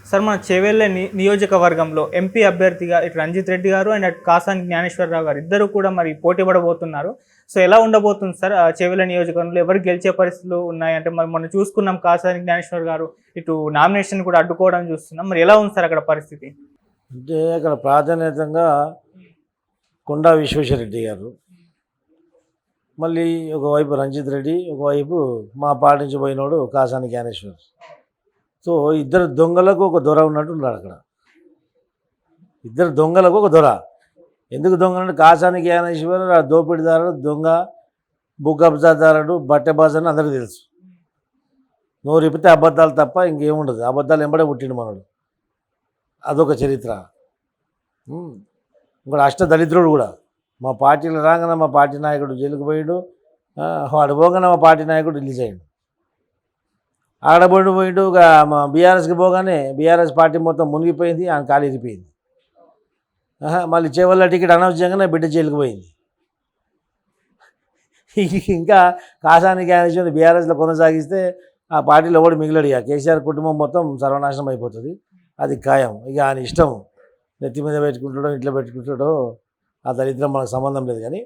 Sir మన చేవెళ్ళ నియోజకవర్గంలో MP అభ్యర్థిగా ఇటు రంజిత్ రెడ్డి గారు అండ్ అటు కాసాని జ్ఞానేశ్వరరావు గారు ఇద్దరు కూడా మరి పోటీ పడబోతున్నారు. సో ఎలా ఉండబోతుంది సార్ చేవెళ్ళ నియోజకవర్గంలో ఎవరు గెలిచే పరిస్థితులు ఉన్నాయంటే మరి మనం చూసుకున్నాం కాసాని జ్ఞానేశ్వర్ గారు ఇటు నామినేషన్ కూడా అడ్డుకోవడం చూస్తున్నాం. మరి ఎలా ఉంది సార్ అక్కడ పరిస్థితి? అంటే అక్కడ ప్రాధాన్యతంగా కొండా విశ్వేశ్వరరెడ్డి గారు, మళ్ళీ ఒకవైపు రంజిత్ రెడ్డి, ఒకవైపు మా పార్టీ నుంచి పోయినోడు కాసాని జ్ఞానేశ్వర్. సో ఇద్దరు దొంగలకు ఒక దొర ఉన్నట్టు ఉన్నాడు అక్కడ. ఇద్దరు దొంగలకు ఒక దొర. ఎందుకు దొంగ అంటే కాసాని జ్ఞానేశ్వర్ దోపిడీదారుడు, దొంగ, భూ కబ్జాదారుడు, బట్టెబాజ్ అని అందరికీ తెలుసు. నోరు ఇప్పితే అబద్ధాలు తప్ప ఇంకేముండదు. అబద్ధాలు ఎంబడే పుట్టిండు మనడు. అదొక చరిత్ర. ఇంకోటి అష్టదరిద్రుడు కూడా. మా పార్టీలో రాగానే మా పార్టీ నాయకుడు జైలుకు పోయాడు, వాడు పోగానే మా పార్టీ నాయకుడు రిలీజ్ అయ్యాడు. ఆడబడి పోయిండు. మా బీఆర్ఎస్కి పోగానే బీఆర్ఎస్ పార్టీ మొత్తం మునిగిపోయింది, ఆయన కాలు ఇరిపోయింది. మళ్ళీ చేవల్ల టికెట్ అనౌన్స్ చేయగానే బిడ్డ జైలుకు పోయింది. ఇంకా కాసాని జ్ఞానేశ్వర్ బీఆర్ఎస్లో కొనసాగిస్తే ఆ పార్టీలో ఎవడు మిగిలడు. ఇక కేసీఆర్ కుటుంబం మొత్తం సర్వనాశనం అయిపోతుంది. అది ఖాయం. ఇక ఆయన ఇష్టం, నెత్తి మీద పెట్టుకుంటాడో ఇంట్లో పెట్టుకుంటాడో ఆ దరిద్రం మనకు సంబంధం లేదు. కానీ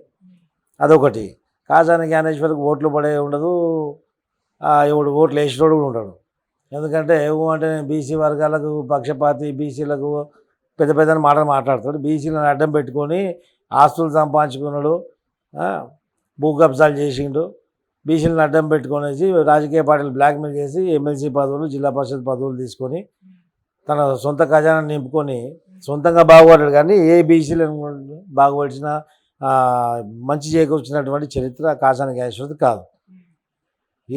అదొకటి. కాసాని జ్ఞానేశ్వరికి ఓట్లు పడే ఉండదు, ఎవడు ఓట్లు వేసేటోడు కూడా ఉంటాడు. ఎందుకంటే అంటే బీసీ వర్గాలకు పక్షపాతి, బీసీలకు పెద్ద పెద్ద మాటలు మాట్లాడతాడు. బీసీలను అడ్డం పెట్టుకొని ఆస్తులు సంపాదించుకున్నాడు, భూ కబ్జాలు చేసిండు. బీసీలను అడ్డం పెట్టుకొనేసి రాజకీయ పార్టీలు బ్లాక్మెయిల్ చేసి ఎమ్మెల్సీ పదవులు, జిల్లా పరిషత్ పదవులు తీసుకొని తన సొంత ఖజానా నింపుకొని సొంతంగా బాగుపడ్డాడు. కానీ ఏ బీసీలను బాగుపడిచిన మంచి చేకూర్చినటువంటి చరిత్ర కాసాని జ్ఞానేశ్వరది కాదు.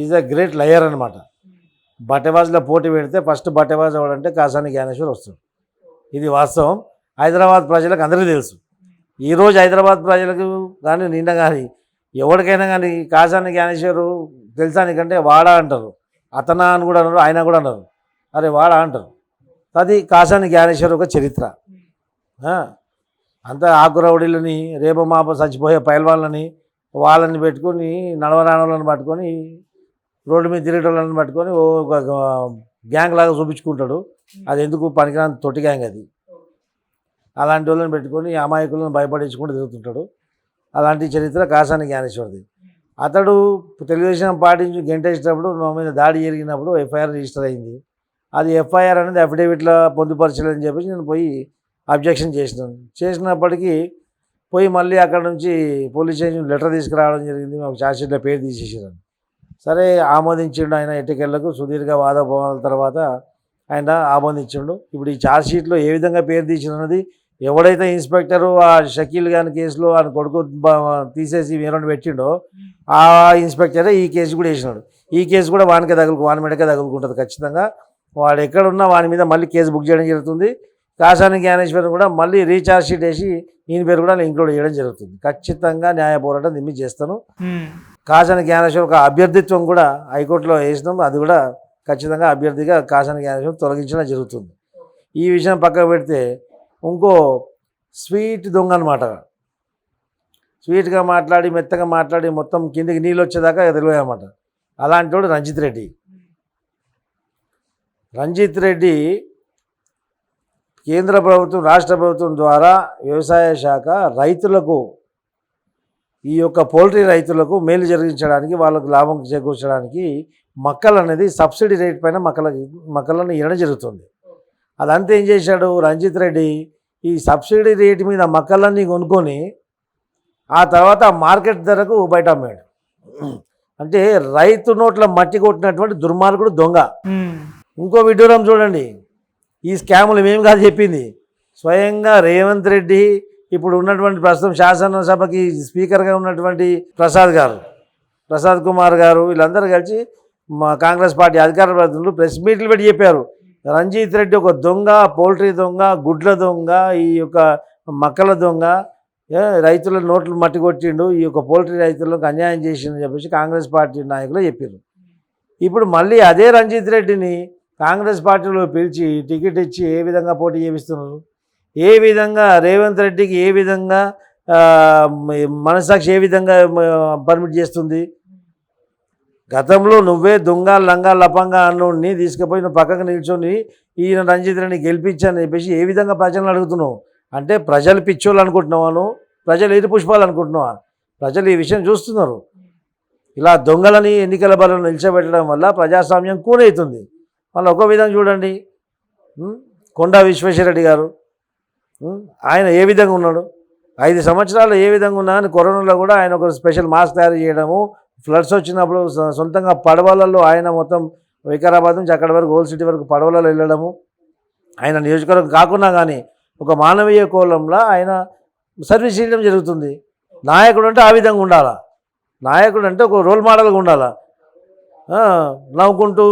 ఈజ్ అ గ్రేట్ లయర్ అనమాట. బట్టెబాజ్లో పోటీ పెడితే ఫస్ట్ బట్టెబాజ్ ఎవడంటే కాసాని జ్ఞానేశ్వర్ వస్తాడు. ఇది వాస్తవం. హైదరాబాద్ ప్రజలకు అందరికీ తెలుసు. ఈరోజు హైదరాబాద్ ప్రజలకు కానీ నిన్న కానీ ఎవరికైనా కానీ కాసాని జ్ఞానేశ్వర్ తెలుసా నీకంటే వాడా అంటారు, అతనా అని కూడా అన్నారు, ఆయన కూడా అన్నారు, అరే వాడా అంటారు. అది కాసాని జ్ఞానేశ్వర్ ఒక చరిత్ర. అంతా ఆకురౌడీలని, రేపమాప చచ్చిపోయే పైల్వాళ్ళని వాళ్ళని పెట్టుకొని, నడవరాణులను పట్టుకొని, రోడ్డు మీద తిరిగేటోళ్ళని పట్టుకొని ఒక గ్యాంగ్ లాగా చూపించుకుంటాడు. అది ఎందుకు పనికిరాని తొట్టి గ్యాంగ్ అది. అలాంటి వాళ్ళని పెట్టుకొని అమాయకులను భయపడించుకుంటూ తిరుగుతుంటాడు. అలాంటి చరిత్ర కాసాని జ్ఞానేశ్వరది. అతడు తెలుగుదేశం పార్టీ నుంచి గెంటేసేటప్పుడు నా మీద దాడి జరిగినప్పుడు ఎఫ్ఐఆర్ రిజిస్టర్ అయింది. అది ఎఫ్ఐఆర్ అనేది అఫిడవిట్లో పొందుపరచలేదని చెప్పేసి నేను పోయి అబ్జెక్షన్ చేసినప్పటికీ పోయి మళ్ళీ అక్కడ నుంచి పోలీస్ స్టేషన్ లెటర్ తీసుకురావడం జరిగింది. మాకు ఛార్జ్షీట్లో పేరు తీసేసారని. సరే ఆమోదించిండు ఆయన. ఎట్టకెళ్లకు సుదీర్ఘ వాదోపవాదాల తర్వాత ఆయన ఆమోదించిండు. ఇప్పుడు ఈ ఛార్జ్షీట్లో ఏ విధంగా పేరు తీసినది, ఎవడైతే ఇన్స్పెక్టరు ఆ షకీల్ గారి కేసులో ఆయన కొడుకు తీసేసి వేరే పెట్టిండో ఆ ఇన్స్పెక్టరే ఈ కేసు కూడా వేసినాడు. ఈ కేసు కూడా వాని మీదకే తగులుకుంటుంది ఖచ్చితంగా. వాడు ఎక్కడున్నా వాని మీద మళ్ళీ కేసు బుక్ చేయడం జరుగుతుంది. కాసాని జ్ఞానేశ్వర్ కూడా మళ్ళీ రీఛార్జ్ షీట్ వేసి ఈయన పేరు కూడా ఇంక్లూడ్ చేయడం జరుగుతుంది. ఖచ్చితంగా న్యాయ పోరాటం దిమ్మి చేస్తాను. కాసాని జ్ఞానేశ్వర్ ఒక అభ్యర్థిత్వం కూడా హైకోర్టులో వేసినాం. అది కూడా ఖచ్చితంగా అభ్యర్థిగా కాసాని జ్ఞానేశ్వర్ తొలగించడం జరుగుతుంది. ఈ విషయం పక్కకు పెడితే ఇంకో స్వీట్ దొంగ అనమాట. స్వీట్గా మాట్లాడి మెత్తగా మాట్లాడి మొత్తం కిందికి నీళ్ళు వచ్చేదాకా తెలియదు అన్నమాట. అలాంటి వాడు రంజిత్ రెడ్డి. రంజిత్ రెడ్డి కేంద్ర ప్రభుత్వం, రాష్ట్ర ప్రభుత్వం ద్వారా వ్యవసాయ శాఖ రైతులకు, ఈ యొక్క పౌల్ట్రీ రైతులకు మేలు జరిగించడానికి, వాళ్ళకు లాభం చేకూర్చడానికి మక్కలు అనేది సబ్సిడీ రేట్ పైన మక్కలను ఇవ్వడం జరుగుతుంది. అదంతా ఏం చేశాడు రంజిత్ రెడ్డి, ఈ సబ్సిడీ రేటు మీద మక్కలన్నీ కొనుక్కొని ఆ తర్వాత మార్కెట్ ధరకు బయట అమ్మాడు. అంటే రైతు నోట్ల మట్టి కొట్టినటువంటి దుర్మార్గుడు, దొంగ. ఇంకో విడ్డూరం చూడండి. ఈ స్కాములు మేము కాదు చెప్పింది, స్వయంగా రేవంత్ రెడ్డి, ఇప్పుడు ఉన్నటువంటి ప్రస్తుతం శాసనసభకి స్పీకర్గా ఉన్నటువంటి ప్రసాద్ కుమార్ గారు, వీళ్ళందరూ కలిసి మా కాంగ్రెస్ పార్టీ అధికార ప్రతినిధులు ప్రెస్ మీట్లు పెట్టి చెప్పారు, రంజిత్ రెడ్డి ఒక దొంగ, పౌల్ట్రీ దొంగ, గుడ్ల దొంగ, ఈ యొక్క మక్కల దొంగ, రైతుల నోట్లు మట్టి కొట్టిండు, ఈ యొక్క పౌల్ట్రీ రైతులకు అన్యాయం చేసిండు చెప్పేసి కాంగ్రెస్ పార్టీ నాయకులు చెప్పారు. ఇప్పుడు మళ్ళీ అదే రంజిత్ రెడ్డిని కాంగ్రెస్ పార్టీలో పిలిచి టికెట్ ఇచ్చి ఏ విధంగా పోటీ చేపిస్తున్నారు, ఏ విధంగా రేవంత్ రెడ్డికి ఏ విధంగా మనసాక్షి ఏ విధంగా పర్మిట్ చేస్తుంది. గతంలో నువ్వే దొంగ లంగా లపంగా అన్నోడిని తీసుకుపోయి నువ్వు పక్కకు నిల్చొని ఈయన రంజిత్ రెడ్డిని గెలిపించని చెప్పేసి ఏ విధంగా ప్రజలను అడుగుతున్నావు? అంటే ప్రజలు పిచ్చోళ్ళు అనుకుంటున్నావాను, ప్రజలు ఎరి పుష్పాలు అనుకుంటున్నావా? ప్రజలు ఈ విషయం చూస్తున్నారు. ఇలా దొంగలని ఎన్నికల బలంలో నిలిచబెట్టడం వల్ల ప్రజాస్వామ్యం కూనవుతుంది. మళ్ళీ ఒక విధంగా చూడండి, కొండా విశ్వేశ్వరరెడ్డి గారు ఆయన ఏ విధంగా ఉన్నాడు? 5 సంవత్సరాలు ఏ విధంగా ఉన్నా అని కరోనాలో కూడా ఆయన ఒక స్పెషల్ మాస్క్ తయారు చేయడము, ఫ్లడ్స్ వచ్చినప్పుడు సొంతంగా పడవలలో ఆయన మొత్తం వికారాబాద్ నుంచి అక్కడి వరకు ఓల్డ్ సిటీ వరకు పడవలలో వెళ్ళడము, ఆయన నియోజకవర్గం కాకున్నా కానీ ఒక మానవీయ కోణంలో ఆయన సర్వీస్ చేయడం జరుగుతుంది. నాయకుడు అంటే ఆ విధంగా ఉండాలా, నాయకుడు అంటే ఒక రోల్ మోడల్గా ఉండాలా. నవ్వుకుంటూ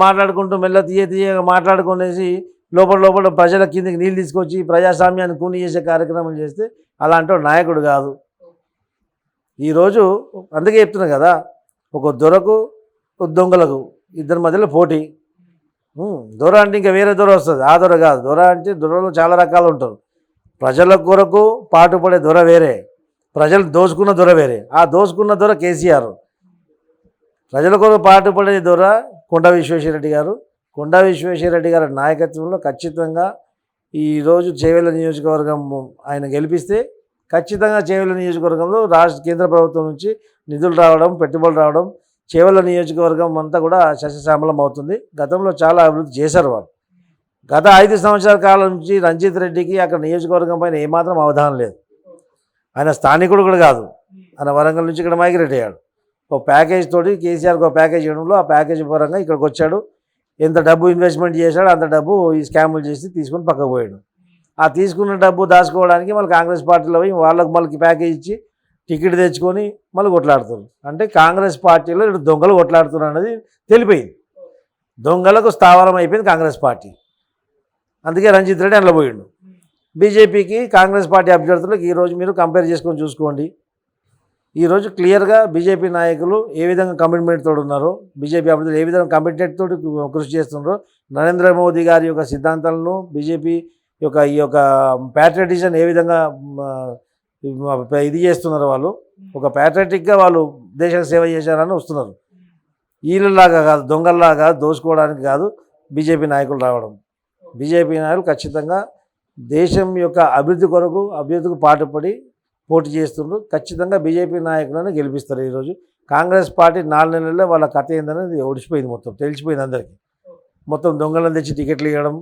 మాట్లాడుకుంటూ మెల్ల తీయగా మాట్లాడుకునేసి లోపల ప్రజల కిందకి నీళ్ళు తీసుకొచ్చి ప్రజాస్వామ్యాన్ని కూని చేసే కార్యక్రమం చేస్తే అలాంటి నాయకుడు కాదు. ఈరోజు అందుకే చెప్తున్నా కదా, ఒక దొరకు ఒక దొంగలకు ఇద్దరి మధ్యలో పోటీ. దొర అంటే ఇంకా వేరే దొర వస్తుంది, ఆ దొర కాదు. దొర అంటే దొరలో చాలా రకాలు ఉంటారు. ప్రజల కొరకు పాటుపడే దొర వేరే, ప్రజలు దోచుకున్న దొర వేరే. ఆ దోచుకున్న దొర కేసీఆర్, ప్రజల కొరకు పాటుపడే దొర కొండా విశ్వేశ్వరరెడ్డి గారు. కొండా విశ్వేశ్వరరెడ్డి గారి నాయకత్వంలో ఖచ్చితంగా ఈరోజు చేవెళ్ళ నియోజకవర్గం ఆయన గెలిపిస్తే ఖచ్చితంగా చేవెళ్ళ నియోజకవర్గంలో కేంద్ర ప్రభుత్వం నుంచి నిధులు రావడం, పెట్టుబడులు రావడం, చేవెళ్ళ నియోజకవర్గం అంతా కూడా సస్యశ్యామలం అవుతుంది. గతంలో చాలా అభివృద్ధి చేశారు వాళ్ళు. గత 5 సంవత్సరాల కాలం నుంచి రంజిత్ రెడ్డికి అక్కడ నియోజకవర్గం పైన ఏమాత్రం అవగాహన లేదు. ఆయన స్థానికుడు కూడా కాదు, ఆయన వరంగల్ నుంచి ఇక్కడ మైగ్రేట్ అయ్యాడు. ఒక ప్యాకేజ్ తోటి కేసీఆర్కి ఒక ప్యాకేజ్ ఇవ్వడంలో ఆ ప్యాకేజ్ పరంగా ఇక్కడికి వచ్చాడు. ఎంత డబ్బు ఇన్వెస్ట్మెంట్ చేశాడు అంత డబ్బు ఈ స్కాములు చేసి తీసుకొని పక్కకు పోయాడు. ఆ తీసుకున్న డబ్బు దాచుకోవడానికి మళ్ళీ కాంగ్రెస్ పార్టీలో పోయి వాళ్ళకి మళ్ళీ ప్యాకేజ్ ఇచ్చి టికెట్ తెచ్చుకొని మళ్ళీ కొట్లాడుతున్నారు. అంటే కాంగ్రెస్ పార్టీలో ఇక్కడ దొంగలు కొట్లాడుతున్నారు అనేది తెలిపోయింది. దొంగలకు స్థావరం అయిపోయింది కాంగ్రెస్ పార్టీ. అందుకే రంజిత్ రెడ్డి అందులో పోయిండు. బీజేపీకి కాంగ్రెస్ పార్టీ అభ్యర్థులకు ఈరోజు మీరు కంపేర్ చేసుకొని చూసుకోండి. ఈరోజు క్లియర్గా బీజేపీ నాయకులు ఏ విధంగా కమిట్మెంట్ తోడు ఉన్నారో, బీజేపీ అభ్యర్థులు ఏ విధంగా కమిట్మెంట్ తోటి కృషి చేస్తున్నారో, నరేంద్ర మోదీ గారి యొక్క సిద్ధాంతాలను బీజేపీ ఈ యొక్క ప్యాట్రియటిజం ఏ విధంగా ఇది చేస్తున్నారు, వాళ్ళు ఒక ప్యాట్రియటిక్గా వాళ్ళు దేశానికి సేవ చేశారని వస్తున్నారు. వీళ్ళలాగా కాదు, దొంగల్లాగా దోచుకోవడానికి కాదు బీజేపీ నాయకులు రావడం. బీజేపీ నాయకులు ఖచ్చితంగా దేశం యొక్క అభివృద్ధికి పాటుపడి పోటీ చేస్తుండ్రు. ఖచ్చితంగా బీజేపీ నాయకులను గెలిపిస్తారు. ఈరోజు కాంగ్రెస్ పార్టీ 4 నెలల్లో వాళ్ళ కథ ఏందనేది ఒడిచిపోయింది, మొత్తం తెలిసిపోయింది అందరికీ. మొత్తం దొంగలను తెచ్చి టికెట్లు ఇవ్వడం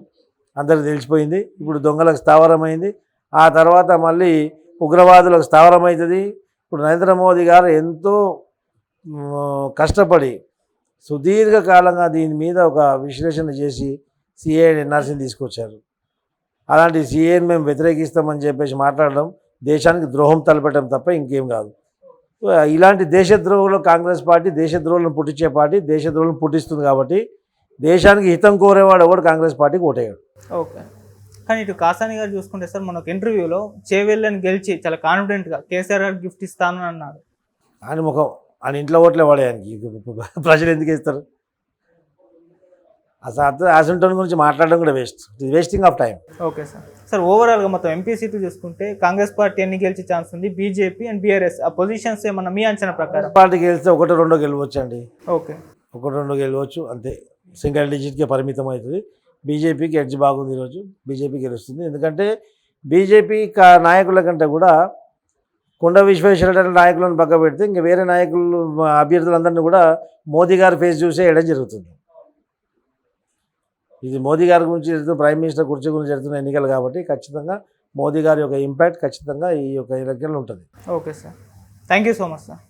అందరికీ తెలిసిపోయింది. ఇప్పుడు దొంగలకు స్థావరమైంది, ఆ తర్వాత మళ్ళీ ఉగ్రవాదులకు స్థావరం అవుతుంది. ఇప్పుడు నరేంద్ర మోదీ గారు ఎంతో కష్టపడి సుదీర్ఘకాలంగా దీని మీద ఒక విశ్లేషణ చేసి సిఏ ఎన్ఆర్సీని తీసుకొచ్చారు. అలాంటి సిఏని మేము వ్యతిరేకిస్తామని చెప్పేసి మాట్లాడడం దేశానికి ద్రోహం తలపెట్టడం తప్ప ఇంకేం కాదు. ఇలాంటి దేశద్రోహులు కాంగ్రెస్ పార్టీ దేశద్రోహులను పుట్టించే పార్టీ, దేశద్రోహులను పుట్టిస్తుంది. కాబట్టి దేశానికి హితం కోరేవాడు ఎవడు కాంగ్రెస్ పార్టీకి ఓటేయాడు. ఓకే, కానీ ఇటు కాసాని గారు చూసుకుంటే సార్, మన ఒక ఇంటర్వ్యూలో చేవెళ్ళని గెలిచి చాలా కాన్ఫిడెంట్గా కేసీఆర్ గారు గిఫ్ట్ ఇస్తాను అన్నాడు. ఆయన ముఖం ఆయన ఇంట్లో ఓట్లే వాడేయానికి ప్రజలు ఎందుకు ఇస్తారు? అసలు అసంటోన్ గురించి మాట్లాడడం కూడా wasting of time. Okay sir, ఓవరాల్గా మొత్తం ఎంపీ సీట్లు చూసుకుంటే కాంగ్రెస్ పార్టీ ఎన్ని గెలిచే ఛాన్స్ ఉంది? బీజేపీ అండ్ బీఆర్ఎస్ ఆ పొజిషన్స్ ఏమన్నా మీ అంచనా ప్రకారం? పార్టీ గెలిస్తే 1-2 గెలవచ్చు అండి. ఓకే, 1-2 గెలవచ్చు అంతే, సింగిల్ డిజిట్కే పరిమితం అవుతుంది. బీజేపీకి ఎడ్జ్ బాగుంది, ఈరోజు బీజేపీ గెలుస్తుంది. ఎందుకంటే బీజేపీ నాయకుల కంటే కూడా కొండా విశ్వేశ్వరరెడ్డి నాయకులను పక్క పెడితే ఇంకా వేరే నాయకులు అభ్యర్థులందరినీ కూడా మోదీ గారి ఫేస్ చూసే వేయడం జరుగుతుంది. ఇది మోదీ గారి గురించి జరుగుతుంది, ప్రైమ్ మినిస్టర్ కుర్చీ గురించి జరుగుతున్న ఎన్నికలు కాబట్టి ఖచ్చితంగా మోదీ గారి యొక్క ఇంపాక్ట్ ఖచ్చితంగా ఈ యొక్క ఎన్నికల్లో ఉంటుంది. Okay sir, thank you so much sir.